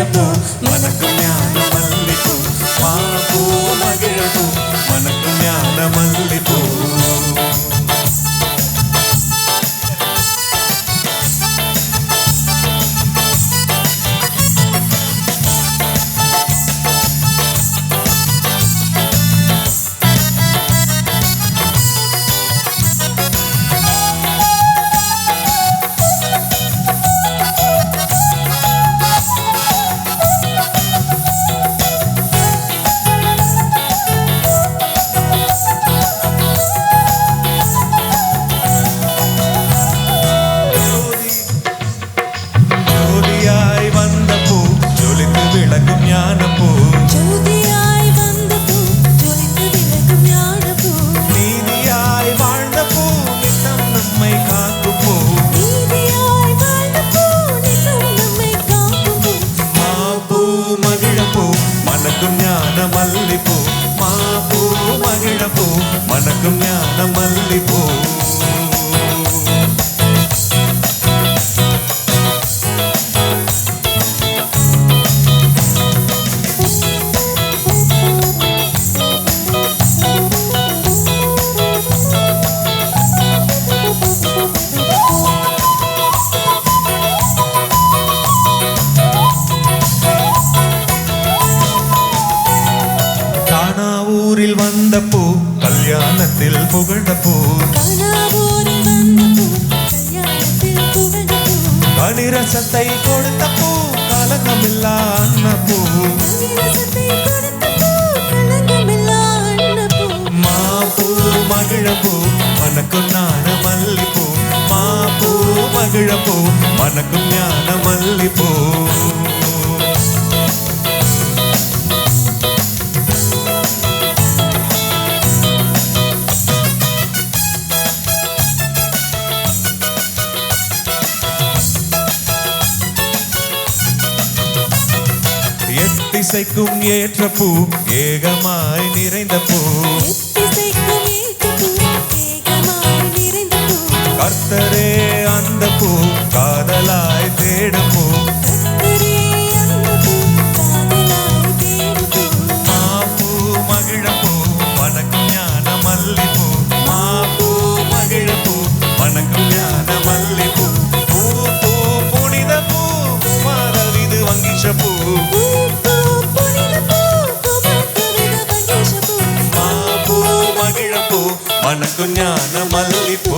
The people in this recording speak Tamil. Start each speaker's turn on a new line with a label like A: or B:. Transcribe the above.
A: மகிழப்பூ மணக்கும் ஞான மல்லிப்பூ மாப்பூ மகிழப்பூ மணக்கும் ஞான மல்லிப்பூ மல்லிப்பூ மாப்பூ மகிழப்பூ மணக்கும் ஞான மல்லிப்பூ ஊரில் வந்த பூ கல்யாணத்தில் புகழ்ந்த பூ கனிரசத்தை கொடுத்த பூ கலங்கமில்லா அன்ன பூ மாப்பூ மகிழப்பூ மணக்கும் ஞான மல்லிப்பூ மாப்பூ மகிழப்பூ மணக்கும் ஞான மல்லிப்பூ எத்திசைக்கும் ஏற்ற பூ ஏகமாய் நிறைந்த பூ கர்த்தரே அந்த பூ காதலாய் தேடும் பூ மாப்பூ மகிழப்பூ மணக்கும் ஞான மல்லிப்பூ மாப்பூ மகிழப்பூ மணக்கும் ஞான மல்லிப்பூ பூ பூ புனித பூ குமாரவிது வங்கிஷ பூ மணக்கும் ஞான மல்லிப்பூ